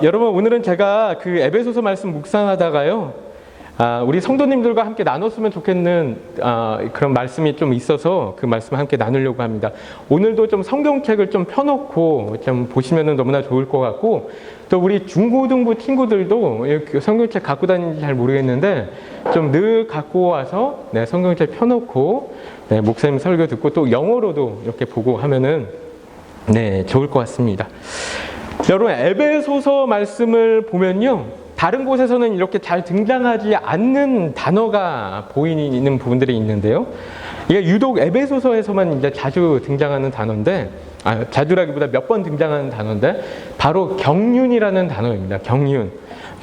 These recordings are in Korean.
여러분, 오늘은 제가 그 에베소서 말씀 묵상하다가요, 우리 성도님들과 함께 나눴으면 좋겠는 그런 말씀이 좀 있어서 그 말씀을 함께 나누려고 합니다. 오늘도 좀 성경책을 좀 펴놓고 좀 보시면 너무나 좋을 것 같고, 또 우리 중고등부 친구들도 성경책 갖고 다니는지 잘 모르겠는데 좀 늘 갖고 와서 성경책 펴놓고 목사님 설교 듣고 또 영어로도 이렇게 보고 하면은 좋을 것 같습니다. 여러분, 에베소서 말씀을 보면요, 다른 곳에서는 이렇게 잘 등장하지 않는 단어가 보이는 부분들이 있는데요. 이게 유독 에베소서에서만 이제 자주 등장하는 단어인데, 자주라기보다 몇 번 등장하는 단어인데, 바로 경륜이라는 단어입니다. 경륜.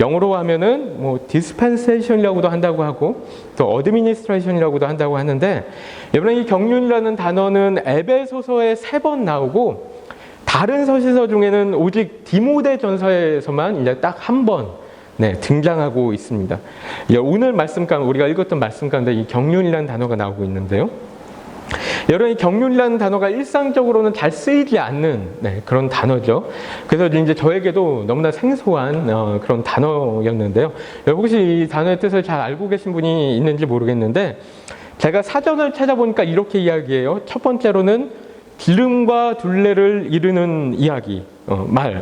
영어로 하면은 dispensation이라고도 한다고 하고, 또 administration이라고도 한다고 하는데, 여러분, 이 경륜이라는 단어는 에베소서에 3번 나오고, 다른 서신서 중에는 오직 디모데 전서에서만 이제 딱 한 번 등장하고 있습니다. 오늘 말씀 가운데, 우리가 읽었던 말씀 가운데 이 경륜이라는 단어가 나오고 있는데요. 여러분, 이 경륜이라는 단어가 일상적으로는 잘 쓰이지 않는 그런 단어죠. 그래서 이제 저에게도 너무나 생소한 그런 단어였는데요. 여러분, 혹시 이 단어의 뜻을 잘 알고 계신 분이 있는지 모르겠는데, 제가 사전을 찾아보니까 이렇게 이야기해요. 첫 번째로는 기름과 둘레를 이루는 이야기,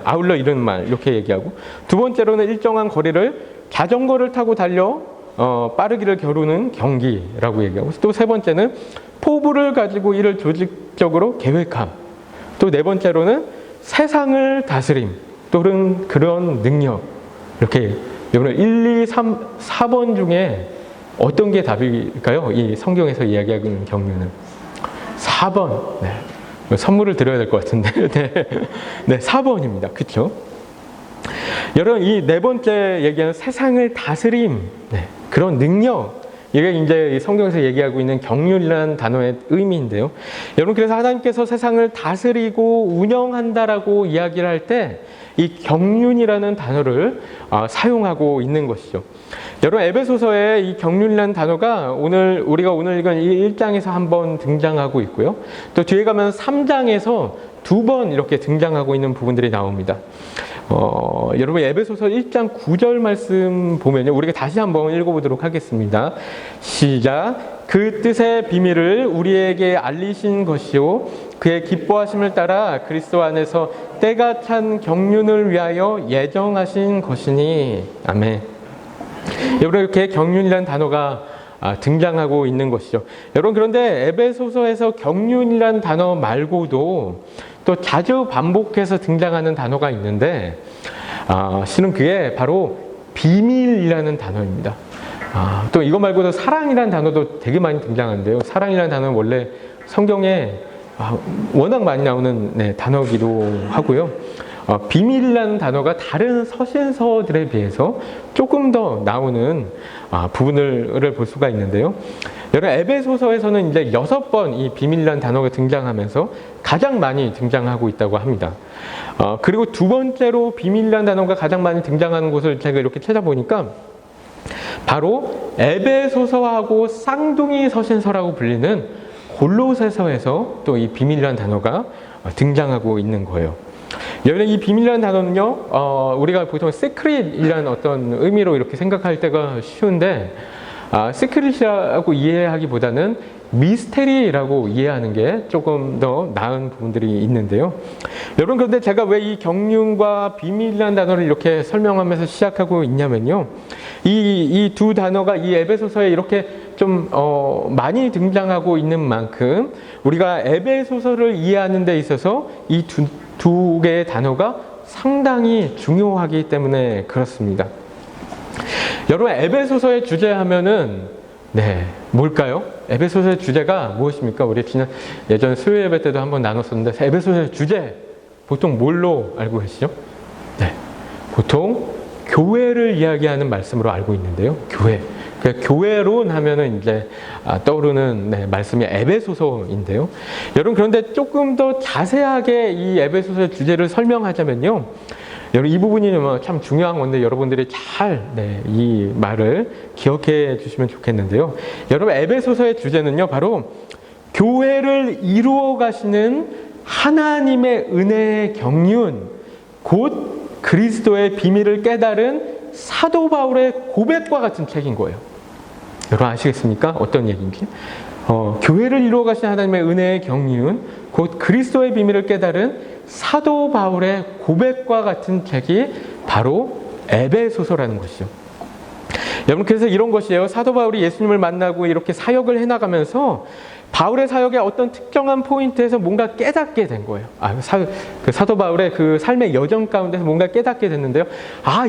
아울러 이루는 말, 이렇게 얘기하고, 두 번째로는 일정한 거리를 자전거를 타고 달려 빠르기를 겨루는 경기라고 얘기하고, 또 세 번째는 포부를 가지고 이를 조직적으로 계획함, 또 네 번째로는 세상을 다스림 또는 그런 능력. 이렇게 여러분 1, 2, 3, 4번 중에 어떤 게 답일까요? 이 성경에서 이야기하는 경륜은 4번. 선물을 드려야 될 것 같은데. 4번입니다. 그렇죠? 여러분, 이 네 번째 얘기하는 세상을 다스림, 그런 능력, 이게 이제 성경에서 얘기하고 있는 경륜이라는 단어의 의미인데요. 여러분, 그래서 하나님께서 세상을 다스리고 운영한다라고 이야기를 할 때 이 경륜이라는 단어를 사용하고 있는 것이죠. 여러분, 에베소서에 이 경륜이라는 단어가 우리가 오늘 읽은 1장에서 한 번 등장하고 있고요. 또 뒤에 가면 3장에서 2번 이렇게 등장하고 있는 부분들이 나옵니다. 여러분, 에베소서 1장 9절 말씀 보면요, 우리가 다시 한번 읽어보도록 하겠습니다. 시작. 그 뜻의 비밀을 우리에게 알리신 것이요, 그의 기뻐하심을 따라 그리스도 안에서 때가 찬 경륜을 위하여 예정하신 것이니. 아멘. 여러분, 이렇게 경륜이라는 단어가 등장하고 있는 것이죠. 여러분, 그런데 에베소서에서 경륜이라는 단어 말고도 또 자주 반복해서 등장하는 단어가 있는데, 실은 그게 바로 비밀이라는 단어입니다. 또 이거 말고도 사랑이라는 단어도 되게 많이 등장하는데요. 사랑이라는 단어는 원래 성경에 워낙 많이 나오는 단어이기도 하고요. 비밀이라는 단어가 다른 서신서들에 비해서 조금 더 나오는 부분을 볼 수가 있는데요. 여러분, 에베소서에서는 이제 6번 이 비밀이라는 단어가 등장하면서 가장 많이 등장하고 있다고 합니다. 그리고 두 번째로 비밀이라는 단어가 가장 많이 등장하는 곳을 제가 이렇게 찾아보니까 바로 에베소서하고 쌍둥이 서신서라고 불리는 골로새서에서 또 이 비밀이라는 단어가 등장하고 있는 거예요. 여러분, 이 비밀이라는 단어는요, 우리가 보통 시크릿이라는 어떤 의미로 이렇게 생각할 때가 쉬운데, 시크릿이라고 이해하기보다는 미스테리라고 이해하는 게 조금 더 나은 부분들이 있는데요. 여러분, 그런데 제가 왜 이 경륜과 비밀이라는 단어를 이렇게 설명하면서 시작하고 있냐면요, 이 두 단어가 이 에베소서에 이렇게 좀 많이 등장하고 있는 만큼 우리가 에베소서를 이해하는 데 있어서 이 두 개의 단어가 상당히 중요하기 때문에 그렇습니다. 여러분, 에베소서의 주제 하면은 뭘까요? 에베소서의 주제가 무엇입니까? 우리 예전 수요 예배 때도 한번 나눴었는데, 에베소서의 주제 보통 뭘로 알고 계시죠? 보통 교회를 이야기하는 말씀으로 알고 있는데요. 교회. 교회론 하면은 이제 떠오르는 말씀이 에베소서인데요. 여러분, 그런데 조금 더 자세하게 이 에베소서의 주제를 설명하자면요, 여러분, 이 부분이 참 중요한 건데 여러분들이 잘 이 말을 기억해 주시면 좋겠는데요. 여러분, 에베소서의 주제는요, 바로 교회를 이루어 가시는 하나님의 은혜의 경륜, 곧 그리스도의 비밀을 깨달은 사도 바울의 고백과 같은 책인 거예요. 여러분 아시겠습니까? 어떤 얘기인지? 교회를 이루어 가신 하나님의 은혜의 경륜, 곧 그리스도의 비밀을 깨달은 사도 바울의 고백과 같은 책이 바로 에베소서라는 것이죠. 여러분, 그래서 이런 것이에요. 사도 바울이 예수님을 만나고 이렇게 사역을 해나가면서 바울의 사역의 어떤 특정한 포인트에서 뭔가 깨닫게 된 거예요. 사도 바울의 그 삶의 여정 가운데서 뭔가 깨닫게 됐는데요.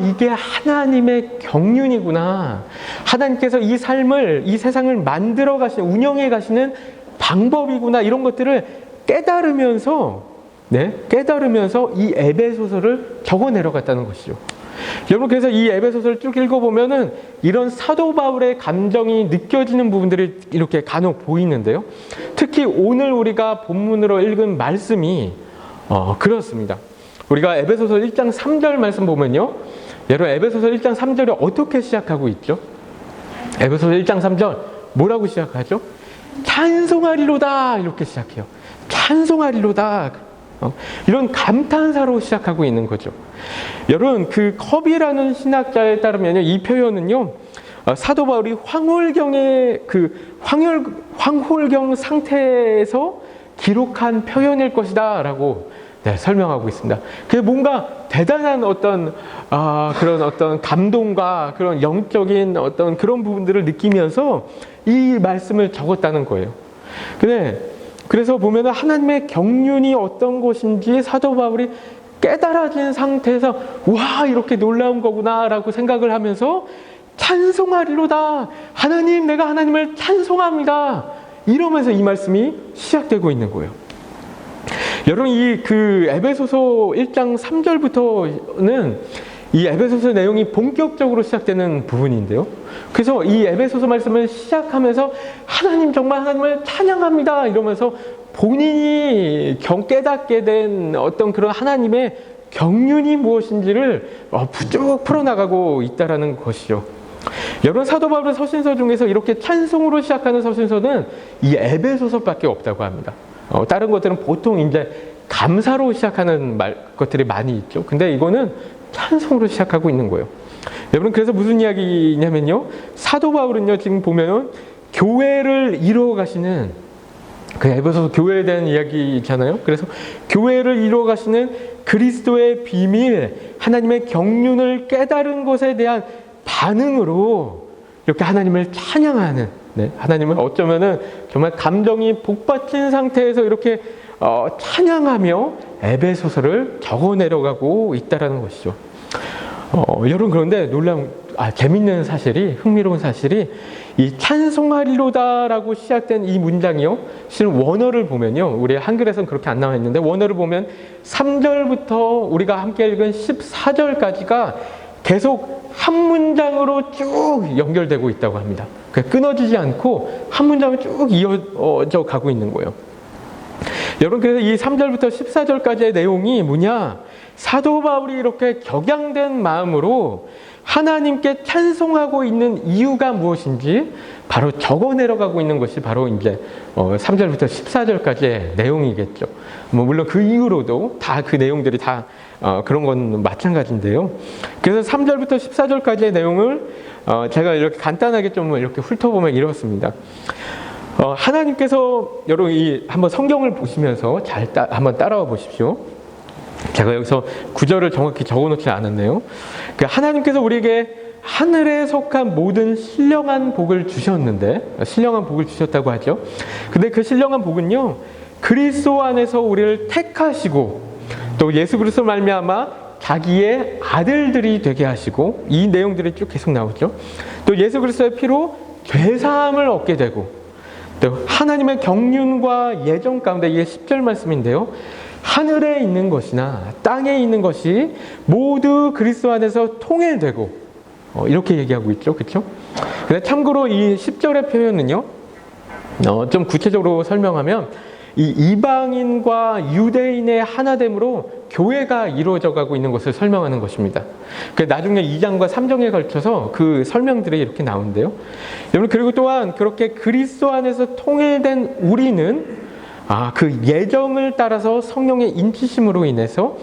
이게 하나님의 경륜이구나. 하나님께서 이 삶을, 이 세상을 만들어 가시는, 운영해 가시는 방법이구나. 이런 것들을 깨달으면서 이 에베소서를 적어 내려갔다는 것이죠. 여러분, 그래서 이 에베소서를 쭉 읽어보면은 이런 사도 바울의 감정이 느껴지는 부분들이 이렇게 간혹 보이는데요. 특히 오늘 우리가 본문으로 읽은 말씀이 그렇습니다. 우리가 에베소서 1장 3절 말씀 보면요. 여러분, 에베소서 1장 3절이 어떻게 시작하고 있죠? 에베소서 1장 3절 뭐라고 시작하죠? 찬송하리로다, 이렇게 시작해요. 찬송하리로다. 이런 감탄사로 시작하고 있는 거죠. 여러분, 그 컵이라는 신학자에 따르면요, 이 표현은요, 사도 바울이 황홀경 상태에서 기록한 표현일 것이다라고 설명하고 있습니다. 그게 뭔가 대단한 그런 어떤 감동과 그런 영적인 어떤 그런 부분들을 느끼면서 이 말씀을 적었다는 거예요. 그래서 보면 하나님의 경륜이 어떤 것인지 사도 바울이 깨달아진 상태에서 이렇게 놀라운 거구나라고 생각을 하면서 찬송하리로다. 하나님, 내가 하나님을 찬송합니다. 이러면서 이 말씀이 시작되고 있는 거예요. 여러분, 그 에베소서 1장 3절부터는 이 에베소서 내용이 본격적으로 시작되는 부분인데요. 그래서 이 에베소서 말씀을 시작하면서 하나님, 정말 하나님을 찬양합니다. 이러면서 본인이 깨닫게 된 어떤 그런 하나님의 경륜이 무엇인지를 쭉 풀어나가고 있다는 것이죠. 여러분, 사도 바울의 서신서 중에서 이렇게 찬송으로 시작하는 서신서는 이 에베소서밖에 없다고 합니다. 다른 것들은 보통 이제 감사로 시작하는 것들이 많이 있죠. 근데 이거는 찬송으로 시작하고 있는 거예요. 여러분, 그래서 무슨 이야기냐면요, 사도 바울은요, 지금 보면 교회를 이루어 가시는, 그 에베소서 교회에 대한 이야기잖아요. 그래서 교회를 이루어 가시는 그리스도의 비밀, 하나님의 경륜을 깨달은 것에 대한 반응으로 이렇게 하나님을 찬양하는, 하나님을 어쩌면은 정말 감정이 복받친 상태에서 이렇게 찬양하며 에베소서를 적어 내려가고 있다라는 것이죠. 여러분, 그런데 재밌는 사실이, 흥미로운 사실이, 이 찬송하리로다라고 시작된 이 문장이요, 실은 원어를 보면요, 우리 한글에서는 그렇게 안 나와 있는데 원어를 보면 3절부터 우리가 함께 읽은 14절까지가 계속 한 문장으로 쭉 연결되고 있다고 합니다. 끊어지지 않고 한 문장을 쭉 이어져 가고 있는 거예요. 여러분, 그래서 이 3절부터 14절까지의 내용이 뭐냐? 사도 바울이 이렇게 격양된 마음으로 하나님께 찬송하고 있는 이유가 무엇인지 바로 적어 내려가고 있는 것이 바로 이제 3절부터 14절까지의 내용이겠죠. 물론 그 이후로도 다 그 내용들이 다 그런 건 마찬가지인데요. 그래서 3절부터 14절까지의 내용을 제가 이렇게 간단하게 좀 이렇게 훑어보면 이렇습니다. 하나님께서, 여러분, 한번 성경을 보시면서 한번 따라와 보십시오. 제가 여기서 구절을 정확히 적어놓지 않았네요. 하나님께서 우리에게 하늘에 속한 모든 신령한 복을 주셨는데, 신령한 복을 주셨다고 하죠. 근데 그 신령한 복은요, 그리스도 안에서 우리를 택하시고 또 예수 그리스도 말미암아 자기의 아들들이 되게 하시고, 이 내용들이 쭉 계속 나오죠. 또 예수 그리스도의 피로 죄사함을 얻게 되고, 또 하나님의 경륜과 예정 가운데, 이게 10절 말씀인데요, 하늘에 있는 것이나 땅에 있는 것이 모두 그리스도 안에서 통일되고, 이렇게 얘기하고 있죠. 그렇죠? 근데 참고로 이 10절의 표현은요, 좀 구체적으로 설명하면 이 이방인과 유대인의 하나됨으로 교회가 이루어져 가고 있는 것을 설명하는 것입니다. 나중에 2장과 3장에 걸쳐서 그 설명들이 이렇게 나오는데요. 여러분, 그리고 또한 그렇게 그리스도 안에서 통일된 우리는 그 예정을 따라서 성령의 인치심으로 인해서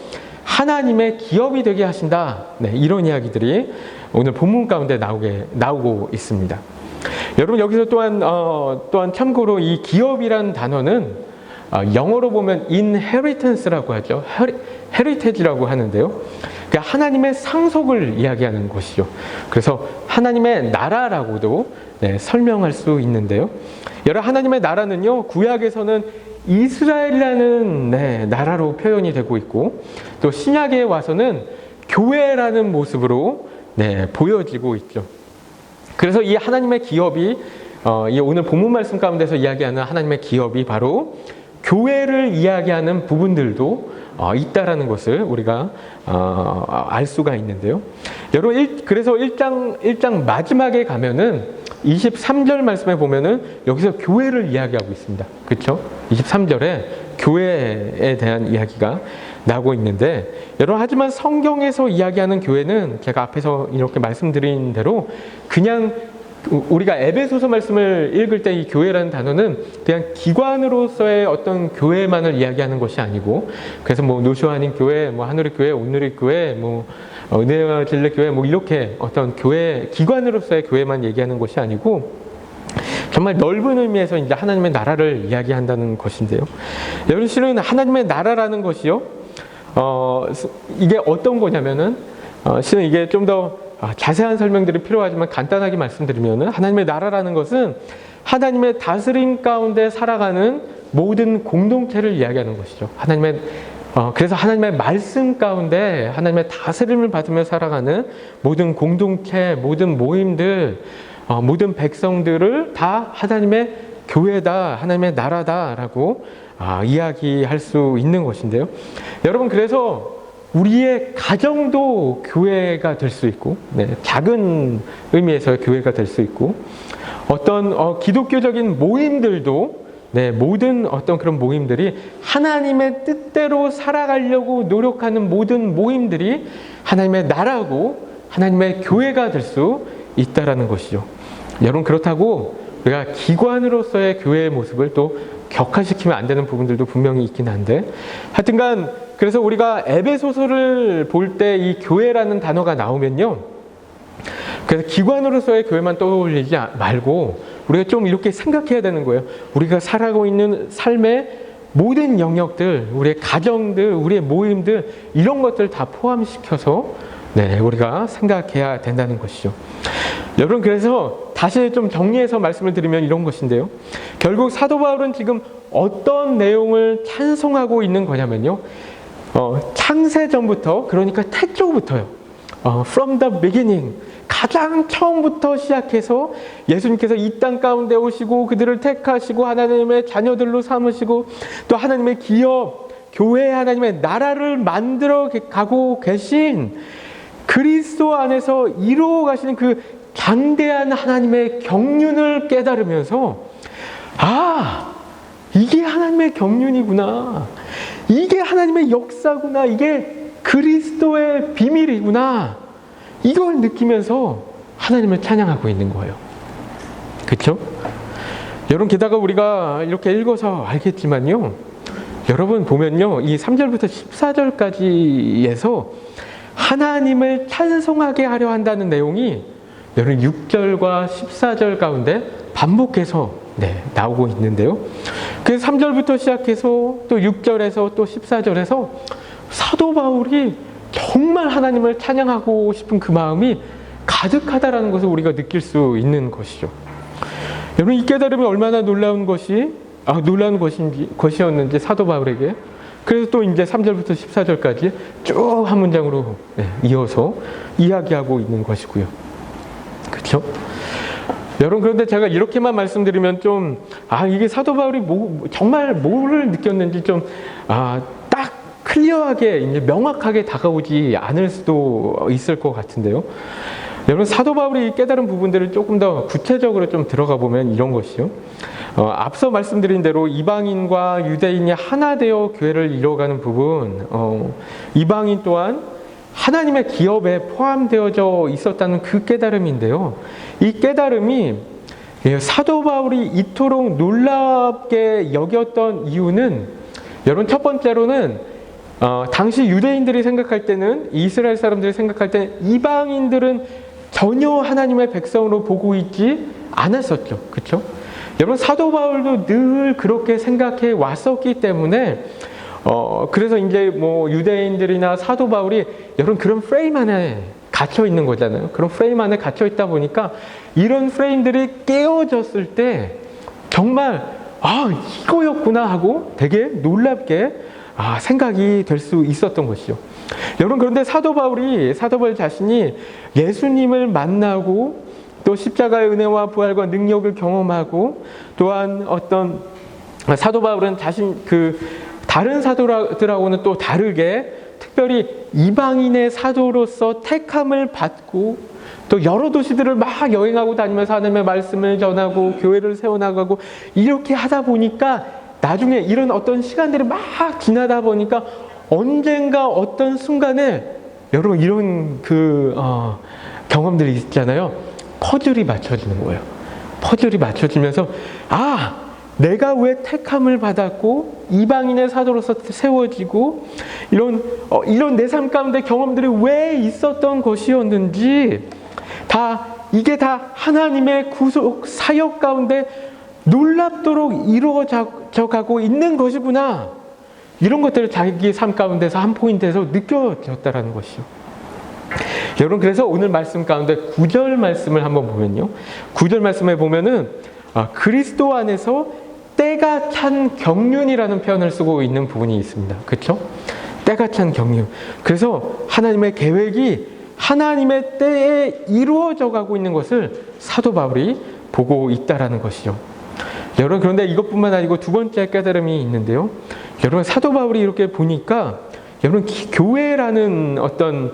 하나님의 기업이 되게 하신다. 네, 이런 이야기들이 오늘 본문 가운데 나오고 있습니다. 여러분 여기서 또한 참고로 이 기업이란 단어는 영어로 보면 inheritance라고 하죠. heritage라고 하는데요. 그러니까 하나님의 상속을 이야기하는 것이죠. 그래서 하나님의 나라라고도 네, 설명할 수 있는데요. 여러분 하나님의 나라는요, 구약에서는 이스라엘이라는 네, 나라로 표현이 되고 있고, 또 신약에 와서는 교회라는 모습으로 네, 보여지고 있죠. 그래서 이 하나님의 기업이 이 오늘 본문 말씀 가운데서 이야기하는 하나님의 기업이 바로 교회를 이야기하는 부분들도 있다라는 것을 우리가 알 수가 있는데요. 여러분 그래서 1장 마지막에 가면은 23절 말씀에 보면은 여기서 교회를 이야기하고 있습니다. 그렇죠? 23절에 교회에 대한 이야기가 나오고 있는데, 여러분 하지만 성경에서 이야기하는 교회는 제가 앞에서 이렇게 말씀드린 대로 그냥 우리가 에베소서 말씀을 읽을 때 이 교회라는 단어는 그냥 기관으로서의 어떤 교회만을 이야기하는 것이 아니고, 그래서 뭐 노쇼아님 교회, 뭐 하늘의 교회, 온누리 교회, 뭐 은혜와 진리 교회, 뭐 이렇게 어떤 교회 기관으로서의 교회만 얘기하는 것이 아니고 정말 넓은 의미에서 이제 하나님의 나라를 이야기한다는 것인데요. 여러분 실은 하나님의 나라라는 것이요, 이게 어떤 거냐면은 실은 이게 좀 더 자세한 설명들이 필요하지만 간단하게 말씀드리면은 하나님의 나라라는 것은 하나님의 다스림 가운데 살아가는 모든 공동체를 이야기하는 것이죠. 그래서 하나님의 말씀 가운데 하나님의 다스림을 받으며 살아가는 모든 공동체, 모든 모임들, 모든 백성들을 다 하나님의 교회다, 하나님의 나라다라고 이야기할 수 있는 것인데요. 여러분 그래서 우리의 가정도 교회가 될 수 있고, 네, 작은 의미에서의 교회가 될 수 있고, 어떤 기독교적인 모임들도 네, 모든 어떤 그런 모임들이 하나님의 뜻대로 살아가려고 노력하는 모든 모임들이 하나님의 나라고 하나님의 교회가 될 수 있다라는 것이죠. 여러분 그렇다고 우리가 기관으로서의 교회의 모습을 또 격화시키면 안 되는 부분들도 분명히 있긴 한데, 하여튼간 그래서 우리가 에베소서를 볼 때 이 교회라는 단어가 나오면요, 그래서 기관으로서의 교회만 떠올리지 말고 우리가 좀 이렇게 생각해야 되는 거예요. 우리가 살아가고 있는 삶의 모든 영역들, 우리의 가정들, 우리의 모임들, 이런 것들 다 포함시켜서 네, 우리가 생각해야 된다는 것이죠. 여러분 그래서 다시 좀 정리해서 말씀을 드리면 이런 것인데요. 결국 사도 바울은 지금 어떤 내용을 찬송하고 있는 거냐면요, 창세전부터, 그러니까 태초부터요, from the beginning, 가장 처음부터 시작해서 예수님께서 이 땅 가운데 오시고 그들을 택하시고 하나님의 자녀들로 삼으시고 또 하나님의 기업, 교회, 하나님의 나라를 만들어 가고 계신 그리스도 안에서 이루어 가시는 그 장대한 하나님의 경륜을 깨달으면서, 이게 하나님의 경륜이구나, 이게 하나님의 역사구나, 이게 그리스도의 비밀이구나, 이걸 느끼면서 하나님을 찬양하고 있는 거예요. 그렇죠? 여러분 게다가 우리가 이렇게 읽어서 알겠지만요, 여러분 보면요, 이 3절부터 14절까지에서 하나님을 찬송하게 하려 한다는 내용이 여러분 6절과 14절 가운데 반복해서 나오고 있는데요. 그래서 3절부터 시작해서 또 6절에서 또 14절에서 사도 바울이 정말 하나님을 찬양하고 싶은 그 마음이 가득하다라는 것을 우리가 느낄 수 있는 것이죠. 여러분 이 깨달음이 얼마나 놀라운 것이었는지 사도 바울에게, 그래서 또 이제 3절부터 14절까지 쭉 한 문장으로 이어서 이야기하고 있는 것이고요. 그렇죠? 여러분 그런데 제가 이렇게만 말씀드리면 좀 이게 사도 바울이 정말 뭐를 느꼈는지 좀 딱 클리어하게 이제 명확하게 다가오지 않을 수도 있을 것 같은데요. 여러분 사도 바울이 깨달은 부분들을 조금 더 구체적으로 좀 들어가 보면 이런 것이요. 앞서 말씀드린 대로 이방인과 유대인이 하나 되어 교회를 이뤄가는 부분, 이방인 또한 하나님의 기업에 포함되어져 있었다는 그 깨달음인데요. 이 깨달음이 사도 바울이 이토록 놀랍게 여겼던 이유는, 여러분 첫 번째로는 당시 유대인들이 생각할 때는, 이스라엘 사람들이 생각할 때는 이방인들은 전혀 하나님의 백성으로 보고 있지 않았었죠. 그렇죠? 여러분, 사도 바울도 늘 그렇게 생각해 왔었기 때문에 그래서 이제 뭐 유대인들이나 사도 바울이 여러분 그런 프레임 안에 갇혀 있는 거잖아요. 그런 프레임 안에 갇혀 있다 보니까 이런 프레임들이 깨어졌을 때 정말 이거였구나 하고 되게 놀랍게 생각이 될 수 있었던 것이죠. 여러분, 그런데 사도 바울 자신이 예수님을 만나고 또 십자가의 은혜와 부활과 능력을 경험하고, 또한 어떤 사도 바울은 자신 다른 사도들하고는 또 다르게 특별히 이방인의 사도로서 택함을 받고 또 여러 도시들을 막 여행하고 다니면서 하나님의 말씀을 전하고 교회를 세워나가고 이렇게 하다 보니까 나중에 이런 어떤 시간들이 막 지나다 보니까 언젠가 어떤 순간에 여러분 이런 경험들이 있잖아요. 퍼즐이 맞춰지는 거예요. 퍼즐이 맞춰지면서 내가 왜 택함을 받았고 이방인의 사도로서 세워지고 이런 내 삶 가운데 경험들이 왜 있었던 것이었는지 이게 다 하나님의 구속 사역 가운데 놀랍도록 이루어져 가고 있는 것이구나. 이런 것들을 자기 삶 가운데서 한 포인트에서 느껴졌다라는 것이요. 여러분, 그래서 오늘 말씀 가운데 9절 말씀을 한번 보면요. 9절 말씀에 보면은 그리스도 안에서 때가 찬 경륜이라는 표현을 쓰고 있는 부분이 있습니다. 그렇죠? 때가 찬 경륜. 그래서 하나님의 계획이 하나님의 때에 이루어져 가고 있는 것을 사도 바울이 보고 있다라는 것이죠. 여러분, 그런데 이것뿐만 아니고 두 번째 깨달음이 있는데요. 여러분, 사도 바울이 이렇게 보니까 여러분 교회라는 어떤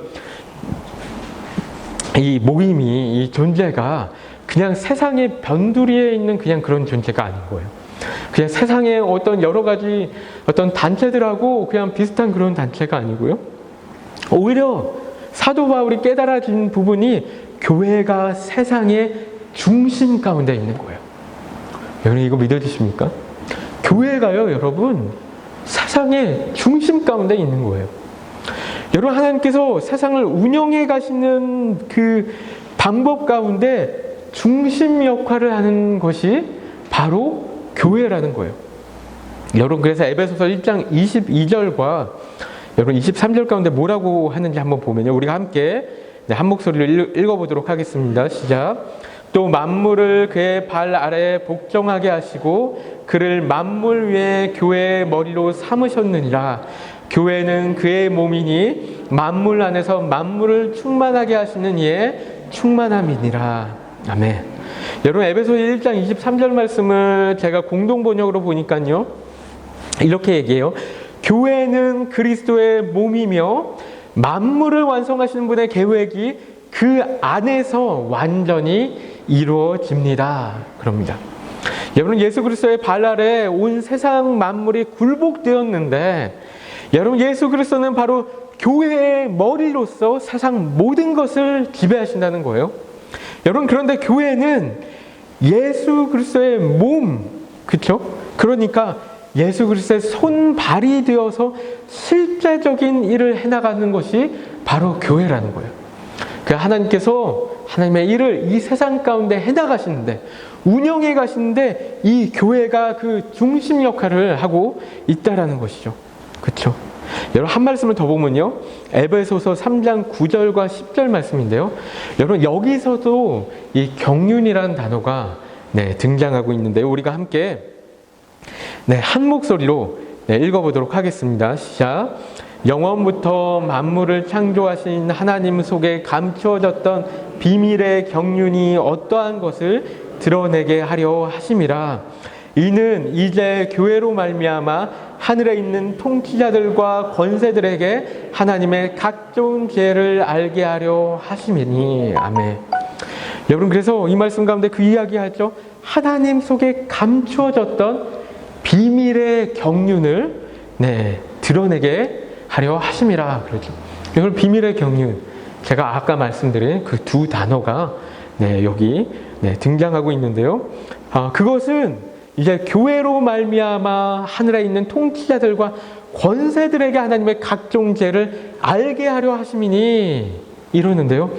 이 모임이, 이 존재가 그냥 세상의 변두리에 있는 그냥 그런 존재가 아닌 거예요. 그냥 세상의 어떤 여러 가지 어떤 단체들하고 그냥 비슷한 그런 단체가 아니고요. 오히려 사도 바울이 깨달아진 부분이 교회가 세상의 중심 가운데 있는 거예요. 여러분, 이거 믿어지십니까? 교회가요, 여러분, 세상의 중심 가운데 있는 거예요. 여러분, 하나님께서 세상을 운영해 가시는 그 방법 가운데 중심 역할을 하는 것이 바로 교회라는 거예요. 여러분, 그래서 에베소서 1장 22절과 여러분 23절 가운데 뭐라고 하는지 한번 보면요. 우리가 함께 한 목소리로 읽어보도록 하겠습니다. 시작. 또 만물을 그의 발 아래에 복종하게 하시고 그를 만물 위에 교회의 머리로 삼으셨느니라. 교회는 그의 몸이니 만물 안에서 만물을 충만하게 하시는 이의 충만함이니라. 아멘. 여러분, 에베소서 1장 23절 말씀을 제가 공동 번역으로 보니까요, 이렇게 얘기해요. 교회는 그리스도의 몸이며 만물을 완성하시는 분의 계획이 그 안에서 완전히 이루어집니다. 그럽니다. 여러분, 예수 그리스도의 발 아래 온 세상 만물이 굴복되었는데, 여러분, 예수 그리스도는 바로 교회의 머리로서 세상 모든 것을 지배하신다는 거예요. 여러분, 그런데 교회는 예수 그리스도의 몸, 그렇죠? 그러니까 예수 그리스도의 손발이 되어서 실제적인 일을 해나가는 것이 바로 교회라는 거예요. 하나님께서 하나님의 일을 이 세상 가운데 해나가시는데, 운영해 가시는데 이 교회가 그 중심 역할을 하고 있다라는 것이죠. 그렇죠? 여러분, 한 말씀을 더 보면요, 에베소서 3장 9절과 10절 말씀인데요. 여러분, 여기서도 이 경륜이라는 단어가 등장하고 있는데요. 우리가 함께 한 목소리로 읽어보도록 하겠습니다. 시작. 영원부터 만물을 창조하신 하나님 속에 감추어졌던 비밀의 경륜이 어떠한 것을 드러내게 하려 하심이라. 이는 이제 교회로 말미암아 하늘에 있는 통치자들과 권세들에게 하나님의 각종 지혜를 알게 하려 하심이니. 아멘. 여러분, 그래서 이 말씀 가운데 그 이야기하죠. 하나님 속에 감추어졌던 비밀의 경륜을 드러내게 하려 하심이라 그러죠. 여러분, 비밀의 경륜, 제가 아까 말씀드린 그 두 단어가 여기 등장하고 있는데요. 그것은 이제 교회로 말미암아 하늘에 있는 통치자들과 권세들에게 하나님의 각종 죄를 알게 하려 하심이니 이러는데요.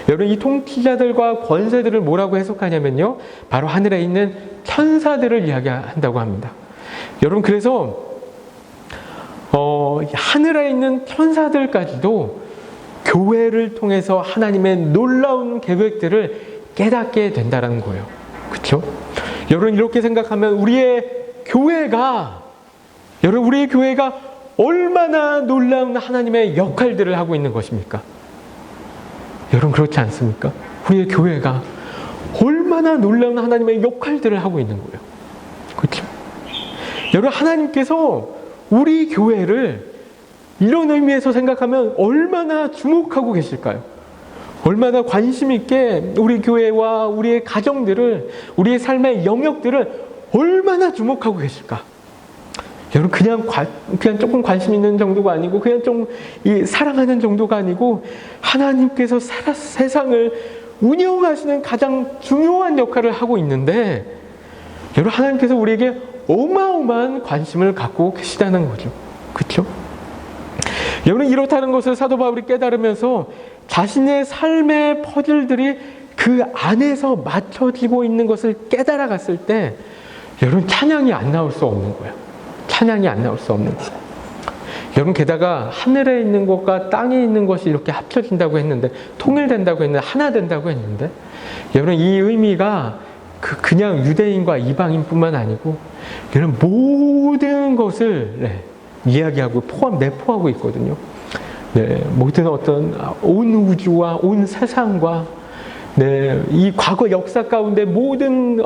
여러분, 이 통치자들과 권세들을 뭐라고 해석하냐면요, 바로 하늘에 있는 천사들을 이야기한다고 합니다. 여러분, 그래서 하늘에 있는 천사들까지도 교회를 통해서 하나님의 놀라운 계획들을 깨닫게 된다는 거예요. 그렇죠? 여러분, 이렇게 생각하면 우리의 교회가 얼마나 놀라운 하나님의 역할들을 하고 있는 것입니까? 여러분, 그렇지 않습니까? 우리의 교회가 얼마나 놀라운 하나님의 역할들을 하고 있는 거예요. 그렇죠? 여러분, 하나님께서 우리 교회를 이런 의미에서 생각하면 얼마나 주목하고 계실까요? 얼마나 관심 있게 우리 교회와 우리의 가정들을, 우리의 삶의 영역들을 얼마나 주목하고 계실까? 여러분, 그냥 조금 관심 있는 정도가 아니고, 그냥 좀 사랑하는 정도가 아니고, 하나님께서 세상을 운영하시는 가장 중요한 역할을 하고 있는데, 여러분, 하나님께서 우리에게 어마어마한 관심을 갖고 계시다는 거죠. 그렇죠? 여러분, 이렇다는 것을 사도 바울이 깨달으면서 자신의 삶의 퍼즐들이 그 안에서 맞춰지고 있는 것을 깨달아 갔을 때, 여러분, 찬양이 안 나올 수 없는 거예요. 찬양이 안 나올 수 없는 거예요. 여러분, 게다가 하늘에 있는 것과 땅에 있는 것이 이렇게 합쳐진다고 했는데, 통일된다고 했는데, 하나 된다고 했는데, 여러분, 이 의미가 그냥 유대인과 이방인뿐만 아니고, 여러분, 모든 것을 이야기하고 내포하고 있거든요. 모든 온 우주와 온 세상과 이 과거 역사 가운데 모든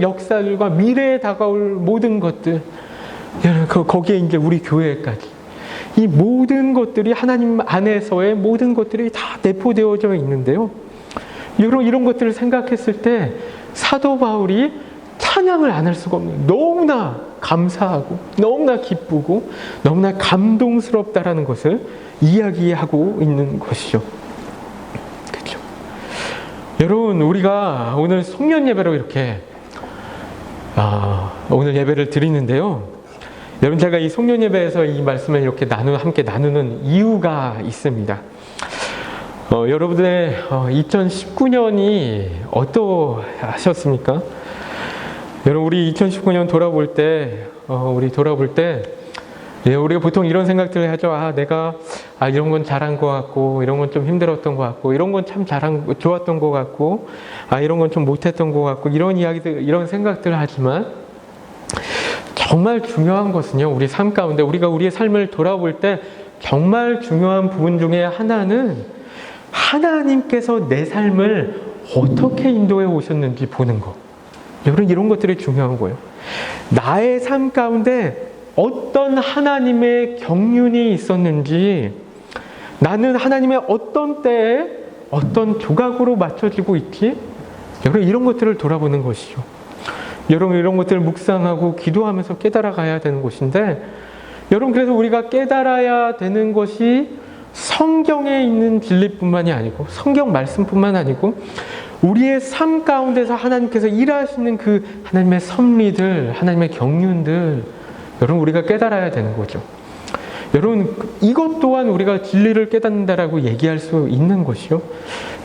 역사들과 미래에 다가올 모든 것들, 거기에 이제 우리 교회까지, 이 모든 것들이 하나님 안에서의 모든 것들이 다 내포되어져 있는데요. 여러분, 이런 것들을 생각했을 때 사도 바울이 찬양을 안 할 수가 없는, 너무나 감사하고 너무나 기쁘고 너무나 감동스럽다라는 것을 이야기하고 있는 것이죠. 그렇죠? 여러분, 우리가 오늘 송년 예배로 이렇게 오늘 예배를 드리는데요. 여러분, 제가 이 송년 예배에서 이 말씀을 이렇게 함께 나누는 이유가 있습니다. 여러분의 2019년이 어떠하셨습니까? 여러분, 우리 2019년 돌아볼 때 우리가 보통 이런 생각들을 하죠. 내가 이런 건 잘한 것 같고, 이런 건 좀 힘들었던 것 같고, 이런 건 참 좋았던 것 같고, 이런 건 좀 못했던 것 같고, 이런 이야기들, 이런 생각들을 하지만, 정말 중요한 것은요, 우리 삶 가운데 우리가 우리의 삶을 돌아볼 때 정말 중요한 부분 중에 하나는 하나님께서 내 삶을 어떻게 인도해 오셨는지 보는 것. 여러분, 이런 것들이 중요한 거예요. 나의 삶 가운데 어떤 하나님의 경륜이 있었는지, 나는 하나님의 어떤 때에 어떤 조각으로 맞춰지고 있지? 여러분, 이런 것들을 돌아보는 것이죠. 여러분, 이런 것들을 묵상하고 기도하면서 깨달아 가야 되는 것인데, 여러분, 그래서 우리가 깨달아야 되는 것이 성경에 있는 진리뿐만이 아니고, 성경 말씀뿐만 아니고, 우리의 삶 가운데서 하나님께서 일하시는 그 하나님의 섭리들, 하나님의 경륜들, 여러분, 우리가 깨달아야 되는 거죠. 여러분, 이것 또한 우리가 진리를 깨닫는다라고 얘기할 수 있는 것이요.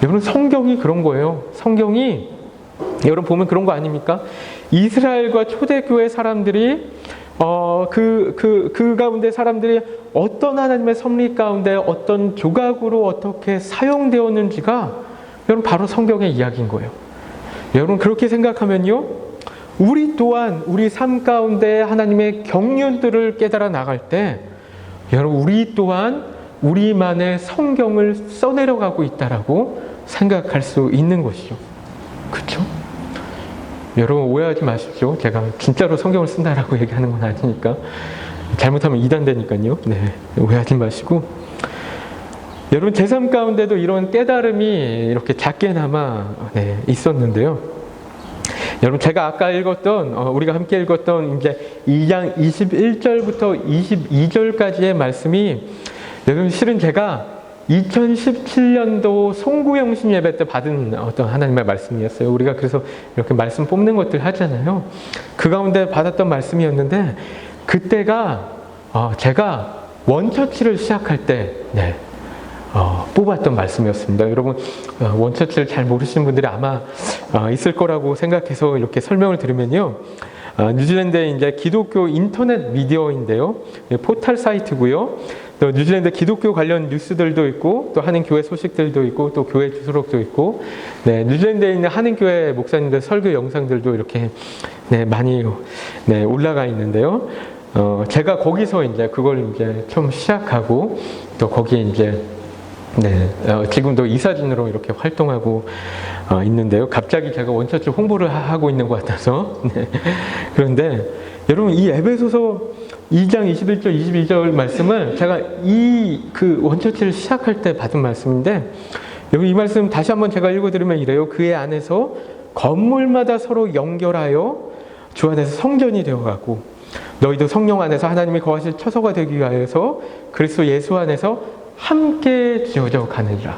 여러분, 성경이 그런 거예요. 성경이 여러분 보면 그런 거 아닙니까? 이스라엘과 초대교회 사람들이 그 가운데 사람들이 어떤 하나님의 섭리 가운데 어떤 조각으로 어떻게 사용되었는지가 여러분 바로 성경의 이야기인 거예요. 여러분, 그렇게 생각하면요, 우리 또한 우리 삶 가운데 하나님의 경륜들을 깨달아 나갈 때, 여러분, 우리 또한 우리만의 성경을 써내려가고 있다라고 생각할 수 있는 것이죠. 그렇죠? 여러분, 오해하지 마십시오. 제가 진짜로 성경을 쓴다라고 얘기하는 건 아니니까. 잘못하면 이단되니까요. 오해하지 마시고. 여러분, 제 삶 가운데도 이런 깨달음이 이렇게 작게나마 있었는데요. 여러분, 제가 아까 읽었던, 우리가 함께 읽었던 이제 2장 21절부터 22절까지의 말씀이, 여러분, 실은 제가 2017년도 송구영신 예배 때 받은 어떤 하나님의 말씀이었어요. 우리가 그래서 이렇게 말씀 뽑는 것들 하잖아요. 그 가운데 받았던 말씀이었는데, 그때가 제가 원처치를 시작할 때 뽑았던 말씀이었습니다. 여러분 원처치를 잘 모르시는 분들이 아마 있을 거라고 생각해서 이렇게 설명을 드리면요. 뉴질랜드의 이제 기독교 인터넷 미디어인데요. 포털 사이트고요. 또 뉴질랜드 기독교 관련 뉴스들도 있고 또 하는 교회 소식들도 있고 또 교회 주소록도 있고 뉴질랜드에 있는 하는 교회 목사님들 설교 영상들도 이렇게 많이 올라가 있는데요. 제가 거기서 이제 그걸 이제 좀 시작하고 또 거기에 이제 지금도 이사진으로 이렇게 활동하고 있는데요. 갑자기 제가 원처치 홍보를 하고 있는 것 같아서. 그런데 여러분 이 에베소서 2장 21절 22절 말씀을 제가 그 원처치를 시작할 때 받은 말씀인데 여러분 이 말씀 다시 한번 제가 읽어드리면 이래요. 그의 안에서 건물마다 서로 연결하여 주 안에서 성전이 되어가고 너희도 성령 안에서 하나님이 거하실 처소가 되기 위하여서 그리스도 예수 안에서 함께 지어져 가느니라.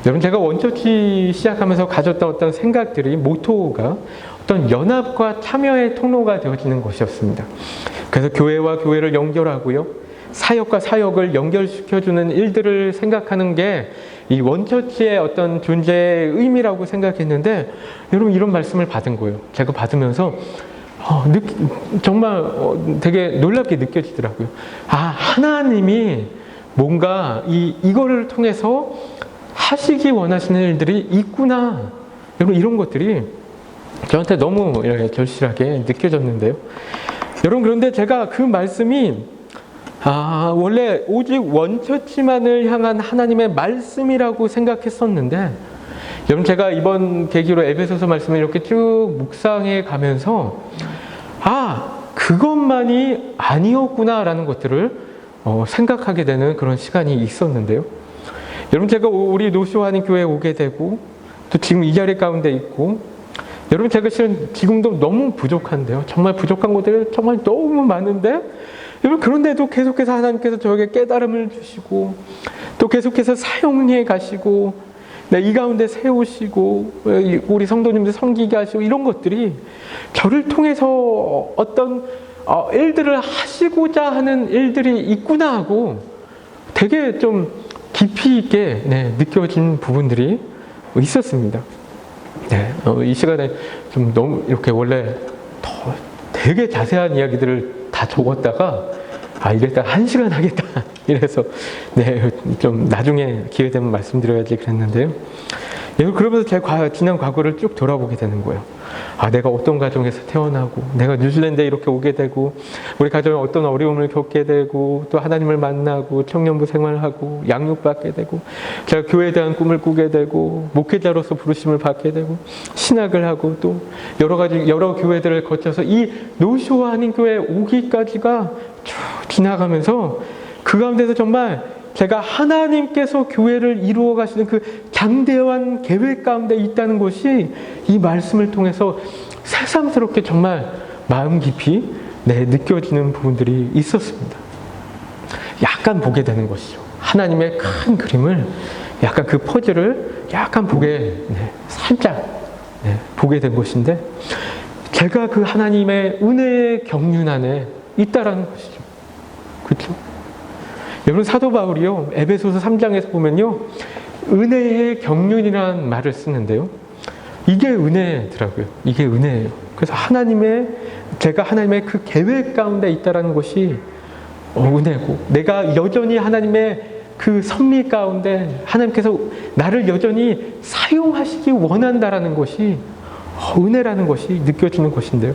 여러분 제가 원처치 시작하면서 가졌던 어떤 생각들이 모토가 어떤 연합과 참여의 통로가 되어지는 것이었습니다. 그래서 교회와 교회를 연결하고요. 사역과 사역을 연결시켜주는 일들을 생각하는 게 이 원처치의 어떤 존재의 의미라고 생각했는데 여러분 이런 말씀을 받은 거예요. 제가 받으면서 정말 되게 놀랍게 느껴지더라고요. 하나님이 뭔가 이거를 통해서 하시기 원하시는 일들이 있구나. 여러분 이런 것들이 저한테 너무 절실하게 느껴졌는데요. 여러분 그런데 제가 그 말씀이 원래 오직 원처치만을 향한 하나님의 말씀이라고 생각했었는데 여러분 제가 이번 계기로 에베소서 말씀을 이렇게 쭉 묵상해 가면서 그것만이 아니었구나라는 것들을 생각하게 되는 그런 시간이 있었는데요. 여러분 제가 우리 노쇼하는 교회에 오게 되고 또 지금 이 자리 가운데 있고 여러분 제가 실은 지금도 너무 부족한데요. 정말 부족한 것들이 정말 너무 많은데 여러분 그런데도 계속해서 하나님께서 저에게 깨달음을 주시고 또 계속해서 사용해 가시고 이 가운데 세우시고 우리 성도님들 섬기게 하시고 이런 것들이 저를 통해서 어떤 일들을 하시고자 하는 일들이 있구나 하고 되게 좀 깊이 있게 느껴진 부분들이 있었습니다. 이 시간에 좀 너무 이렇게 원래 되게 자세한 이야기들을 다 적었다가 이랬다 1시간 하겠다 이래서 좀 나중에 기회 되면 말씀드려야지 그랬는데요. 그러면서 제 지난 과거를 쭉 돌아보게 되는 거예요. 내가 어떤 가정에서 태어나고 내가 뉴질랜드에 이렇게 오게 되고 우리 가정에 어떤 어려움을 겪게 되고 또 하나님을 만나고 청년부 생활하고 양육받게 되고 제가 교회에 대한 꿈을 꾸게 되고 목회자로서 부르심을 받게 되고 신학을 하고 또 여러 교회들을 거쳐서 이 노쇼와 한인 교회에 오기까지가 쭉 지나가면서 그 가운데서 정말 제가 하나님께서 교회를 이루어 가시는 그 장대한 계획 가운데 있다는 것이 이 말씀을 통해서 새삼스럽게 정말 마음 깊이 느껴지는 부분들이 있었습니다. 약간 보게 되는 것이죠. 하나님의 큰 그림을 약간 그 퍼즐을 약간 살짝 보게 된 것인데 제가 그 하나님의 은혜의 경륜 안에 있다라는 것이죠. 그렇죠? 여러분 사도 바울이요 에베소서 3장에서 보면요 은혜의 경륜이라는 말을 쓰는데요 이게 은혜더라고요. 이게 은혜예요. 그래서 제가 하나님의 그 계획 가운데 있다라는 것이 은혜고 내가 여전히 하나님의 그 섭리 가운데 하나님께서 나를 여전히 사용하시기 원한다라는 것이 은혜라는 것이 느껴지는 것인데요.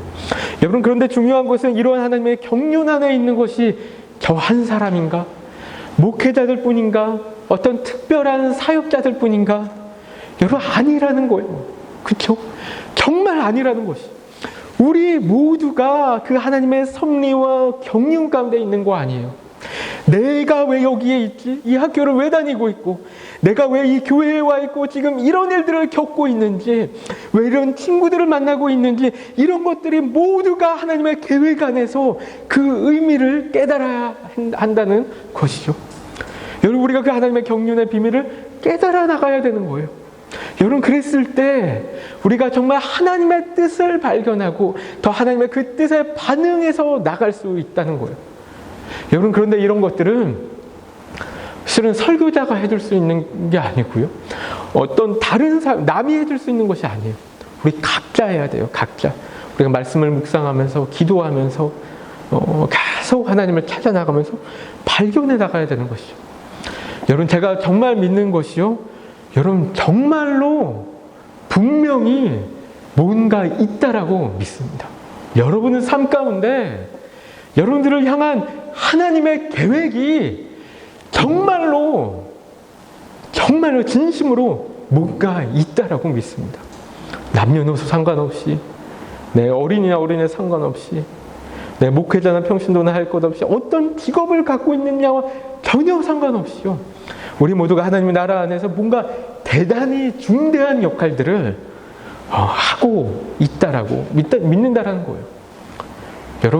여러분 그런데 중요한 것은 이러한 하나님의 경륜 안에 있는 것이 저 한 사람인가? 목회자들 뿐인가? 어떤 특별한 사역자들 뿐인가? 여러분 아니라는 거예요. 그렇죠? 정말 아니라는 것이. 우리 모두가 그 하나님의 섭리와 경륜 가운데 있는 거 아니에요. 내가 왜 여기에 있지? 이 학교를 왜 다니고 있고 내가 왜 이 교회에 와 있고 지금 이런 일들을 겪고 있는지 왜 이런 친구들을 만나고 있는지 이런 것들이 모두가 하나님의 계획 안에서 그 의미를 깨달아야 한다는 것이죠. 여러분 우리가 그 하나님의 경륜의 비밀을 깨달아 나가야 되는 거예요. 여러분 그랬을 때 우리가 정말 하나님의 뜻을 발견하고 더 하나님의 그 뜻에 반응해서 나갈 수 있다는 거예요. 여러분, 그런데 이런 것들은 실은 설교자가 해줄 수 있는 게 아니고요. 어떤 다른 사람, 남이 해줄 수 있는 것이 아니에요. 우리 각자 해야 돼요. 각자. 우리가 말씀을 묵상하면서 기도하면서 계속 하나님을 찾아나가면서 발견해 나가야 되는 것이죠. 여러분, 제가 정말 믿는 것이요. 여러분, 정말로 분명히 뭔가 있다라고 믿습니다. 여러분의 삶 가운데 여러분들을 향한 하나님의 계획이 정말로 진심으로 뭔가 있다라고 믿습니다. 남녀노소 상관없이, 어린이나 어린애 상관없이, 목회자나 평신도나 할 것 없이, 어떤 직업을 갖고 있느냐와 전혀 상관없이요. 우리 모두가 하나님의 나라 안에서 뭔가 대단히 중대한 역할들을 하고 있다라고 믿는다라는 거예요.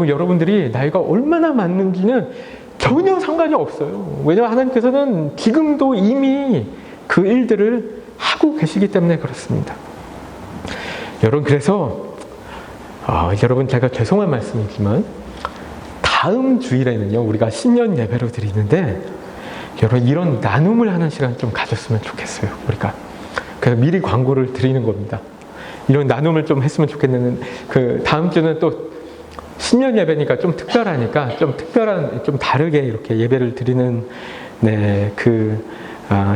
여러분들이 나이가 얼마나 많는지는 전혀 상관이 없어요. 왜냐하면 하나님께서는 지금도 이미 그 일들을 하고 계시기 때문에 그렇습니다. 여러분, 그래서 여러분, 제가 죄송한 말씀이지만 다음 주일에는요, 우리가 신년 예배로 드리는데 여러분, 이런 나눔을 하는 시간 좀 가졌으면 좋겠어요. 우리가 그래서 미리 광고를 드리는 겁니다. 이런 나눔을 좀 했으면 좋겠는, 그 다음 주는 또 신년 예배니까 좀 특별하니까 좀 특별한, 좀 다르게 이렇게 예배를 드리는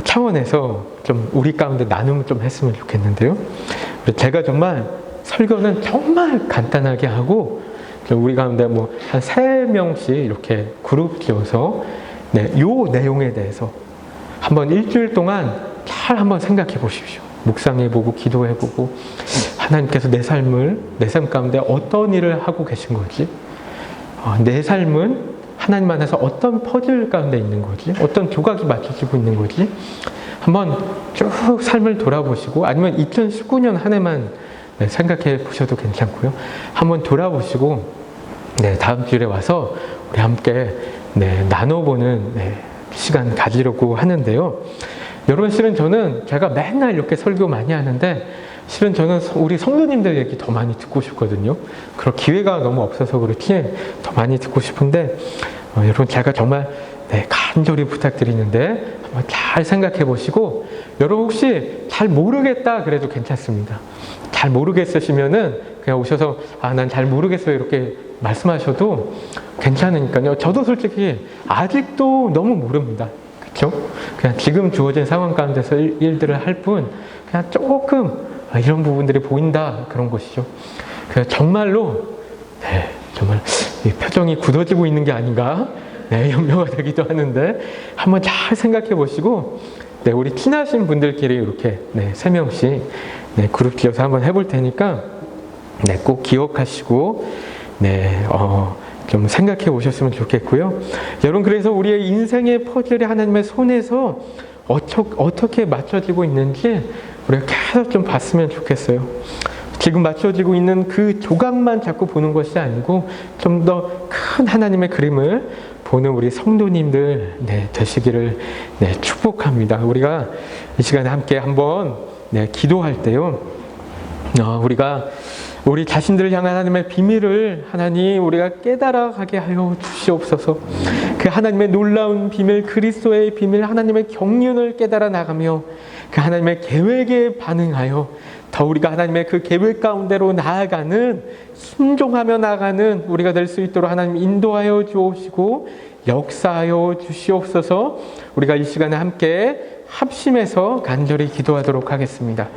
차원에서 좀 우리 가운데 나눔을 좀 했으면 좋겠는데요. 제가 정말 설교는 정말 간단하게 하고 우리 가운데 뭐 한 3명씩 이렇게 그룹 지어서 요 내용에 대해서 한번 일주일 동안 잘 한번 생각해 보십시오. 묵상해보고 기도해보고 하나님께서 내 삶 가운데 어떤 일을 하고 계신 거지? 내 삶은 하나님 안에서 어떤 퍼즐 가운데 있는 거지? 어떤 조각이 맞춰지고 있는 거지? 한번 쭉 삶을 돌아보시고, 아니면 2019년 한 해만 생각해 보셔도 괜찮고요. 한번 돌아보시고 다음 주일에 와서 우리 함께 나눠보는 시간 가지려고 하는데요. 여러분, 실은 저는 제가 맨날 이렇게 설교 많이 하는데 실은 저는 우리 성도님들 얘기 더 많이 듣고 싶거든요. 그런 기회가 너무 없어서 그렇지 더 많이 듣고 싶은데 여러분, 제가 정말 간절히 부탁드리는데 한번 잘 생각해 보시고, 여러분 혹시 잘 모르겠다 그래도 괜찮습니다. 잘 모르겠으시면은 그냥 오셔서 난 잘 모르겠어요 이렇게 말씀하셔도 괜찮으니까요. 저도 솔직히 아직도 너무 모릅니다. 그렇죠? 그냥 지금 주어진 상황 가운데서 일들을 할 뿐, 그냥 조금 이런 부분들이 보인다 그런 것이죠. 그래서 정말로 정말 이 표정이 굳어지고 있는 게 아닌가 염려가 되기도 하는데 한번 잘 생각해 보시고 우리 친하신 분들끼리 이렇게 3명씩 그룹 지어서 한번 해볼 테니까 꼭 기억하시고 좀 생각해 보셨으면 좋겠고요. 여러분, 그래서 우리의 인생의 퍼즐이 하나님의 손에서 어떻게 맞춰지고 있는지 우리가 계속 좀 봤으면 좋겠어요. 지금 맞춰지고 있는 그 조각만 자꾸 보는 것이 아니고 좀 더 큰 하나님의 그림을 보는 우리 성도님들 되시기를 축복합니다. 우리가 이 시간에 함께 한번 기도할 때요, 우리가 우리 자신들을 향한 하나님의 비밀을 하나님 우리가 깨달아가게 하여 주시옵소서. 그 하나님의 놀라운 비밀, 그리스도의 비밀, 하나님의 경륜을 깨달아 나가며 그 하나님의 계획에 반응하여 더 우리가 하나님의 그 계획 가운데로 나아가는, 순종하며 나아가는 우리가 될 수 있도록 하나님 인도하여 주옵시고 역사하여 주시옵소서. 우리가 이 시간에 함께 합심해서 간절히 기도하도록 하겠습니다.